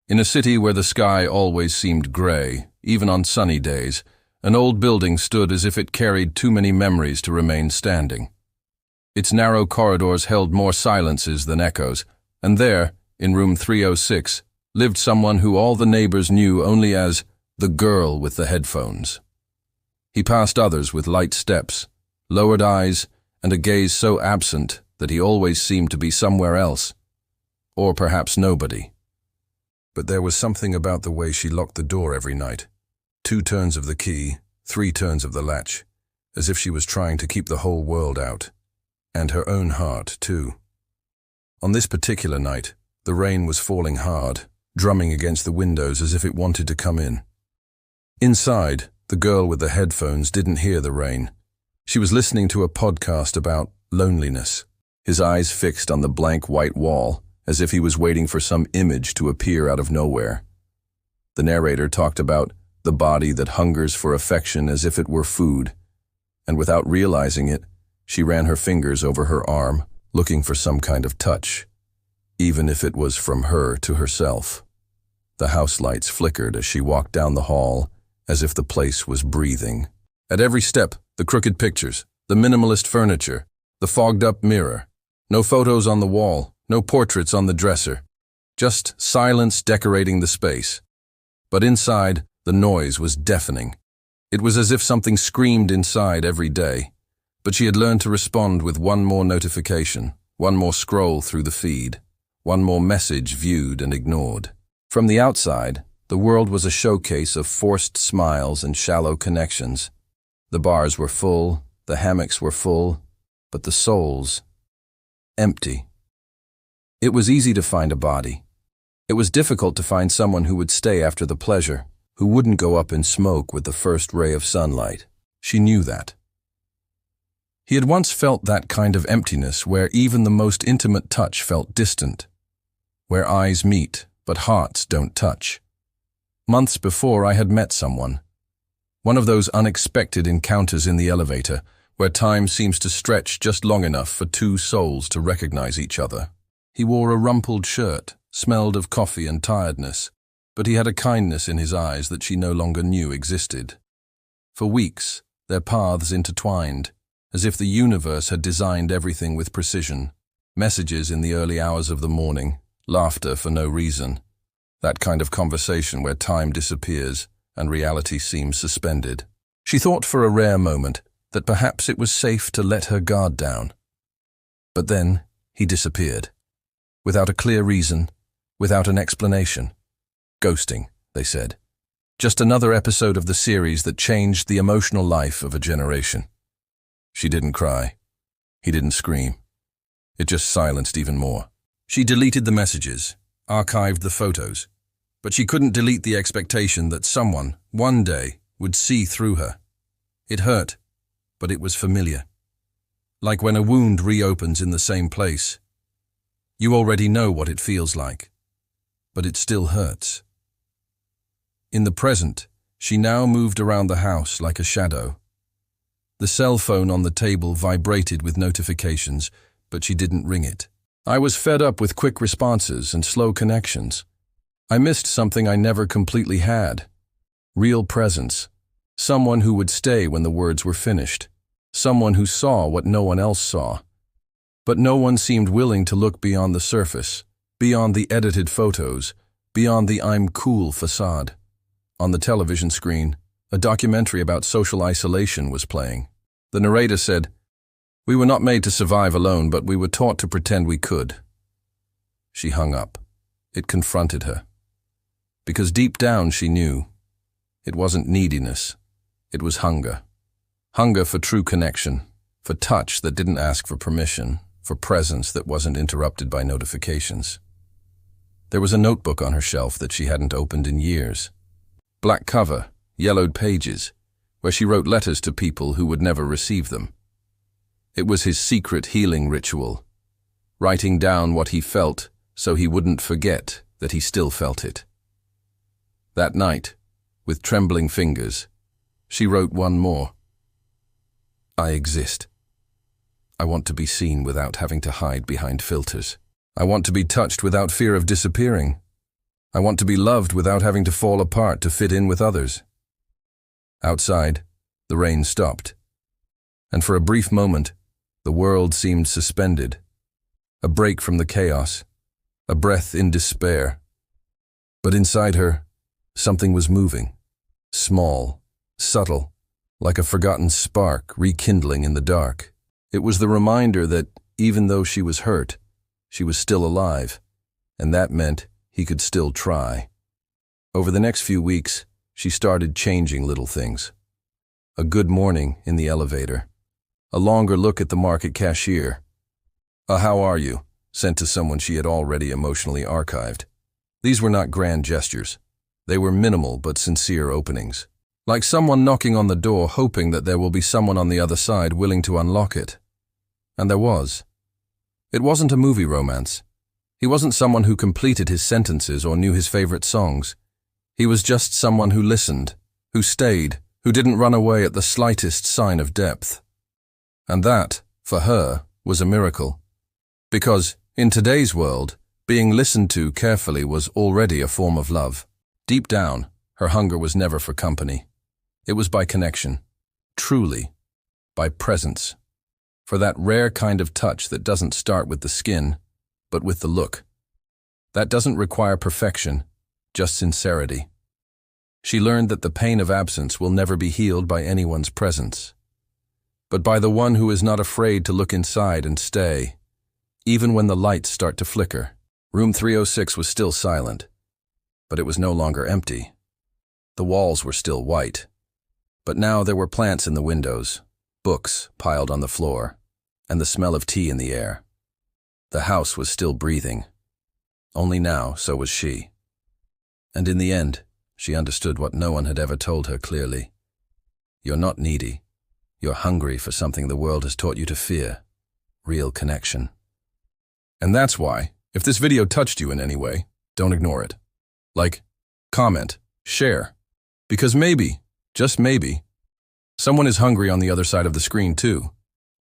In a city where the sky always seemed gray, even on sunny days, an old building stood as if it carried too many memories to remain standing. Its narrow corridors held more silences than echoes, and there, in room 306, lived someone who all the neighbors knew only as the girl with the headphones. He passed others with light steps, lowered eyes, and a gaze so absent that he always seemed to be somewhere else, or perhaps nobody. But there was something about the way she locked the door every night. 2 turns of the key, 3 turns of the latch, as if she was trying to keep the whole world out, and her own heart, too. On this particular night, the rain was falling hard, drumming against the windows as if it wanted to come in. Inside, the girl with the headphones didn't hear the rain. She was listening to a podcast about loneliness, his eyes fixed on the blank white wall, as if he was waiting for some image to appear out of nowhere. The narrator talked about the body that hungers for affection as if it were food, and without realizing it, she ran her fingers over her arm, looking for some kind of touch, even if it was from her to herself. The house lights flickered as she walked down the hall, as if the place was breathing. At every step, the crooked pictures, the minimalist furniture, the fogged-up mirror. No photos on the wall, no portraits on the dresser. Just silence decorating the space. But inside, the noise was deafening. It was as if something screamed inside every day. But she had learned to respond with one more notification, one more scroll through the feed, one more message viewed and ignored. From the outside, the world was a showcase of forced smiles and shallow connections. The bars were full, the hammocks were full, but the souls, empty. It was easy to find a body. It was difficult to find someone who would stay after the pleasure, who wouldn't go up in smoke with the first ray of sunlight. She knew that. He had once felt that kind of emptiness where even the most intimate touch felt distant, where eyes meet but hearts don't touch. Months before, I had met someone. One of those unexpected encounters in the elevator, where time seems to stretch just long enough for 2 souls to recognize each other. He wore a rumpled shirt, smelled of coffee and tiredness, but he had a kindness in his eyes that she no longer knew existed. For weeks, their paths intertwined, as if the universe had designed everything with precision. Messages in the early hours of the morning, laughter for no reason. That kind of conversation where time disappears and reality seems suspended. She thought for a rare moment that perhaps it was safe to let her guard down. But then he disappeared. Without a clear reason, without an explanation. Ghosting, they said. Just another episode of the series that changed the emotional life of a generation. She didn't cry. He didn't scream. It just silenced even more. She deleted the messages, archived the photos, but she couldn't delete the expectation that someone, one day, would see through her. It hurt, but it was familiar. Like when a wound reopens in the same place. You already know what it feels like, but it still hurts. In the present, she now moved around the house like a shadow. The cell phone on the table vibrated with notifications, but she didn't ring it. I was fed up with quick responses and slow connections. I missed something I never completely had. Real presence. Someone who would stay when the words were finished. Someone who saw what no one else saw. But no one seemed willing to look beyond the surface, beyond the edited photos, beyond the I'm cool facade. On the television screen, a documentary about social isolation was playing. The narrator said, "We were not made to survive alone, but we were taught to pretend we could." She hung up. It confronted her. Because deep down she knew. It wasn't neediness. It was hunger. Hunger for true connection, for touch that didn't ask for permission, for presence that wasn't interrupted by notifications. There was a notebook on her shelf that she hadn't opened in years. Black cover, yellowed pages, where she wrote letters to people who would never receive them. It was his secret healing ritual, writing down what he felt so he wouldn't forget that he still felt it. That night, with trembling fingers, she wrote one more. I exist. I want to be seen without having to hide behind filters. I want to be touched without fear of disappearing. I want to be loved without having to fall apart to fit in with others. Outside, the rain stopped, and for a brief moment, the world seemed suspended, a break from the chaos, a breath in despair. But inside her, something was moving, small, subtle, like a forgotten spark rekindling in the dark. It was the reminder that, even though she was hurt, she was still alive, and that meant he could still try. Over the next few weeks, she started changing little things. A good morning in the elevator, a longer look at the market cashier, a "how are you?" sent to someone she had already emotionally archived. These were not grand gestures. They were minimal but sincere openings. Like someone knocking on the door hoping that there will be someone on the other side willing to unlock it. And there was. It wasn't a movie romance. He wasn't someone who completed his sentences or knew his favorite songs. He was just someone who listened, who stayed, who didn't run away at the slightest sign of depth. And that, for her, was a miracle. Because, in today's world, being listened to carefully was already a form of love. Deep down, her hunger was never for company. It was by connection. Truly. By presence. For that rare kind of touch that doesn't start with the skin, but with the look. That doesn't require perfection, just sincerity. She learned that the pain of absence will never be healed by anyone's presence, but by the one who is not afraid to look inside and stay, even when the lights start to flicker. Room 306 was still silent, but it was no longer empty. The walls were still white, but now there were plants in the windows, books piled on the floor, and the smell of tea in the air. The house was still breathing. Only now, so was she. And in the end, she understood what no one had ever told her clearly. You're not needy. You're hungry for something the world has taught you to fear. Real connection. And that's why, if this video touched you in any way, don't ignore it. Like, comment, share. Because maybe, just maybe, someone is hungry on the other side of the screen too.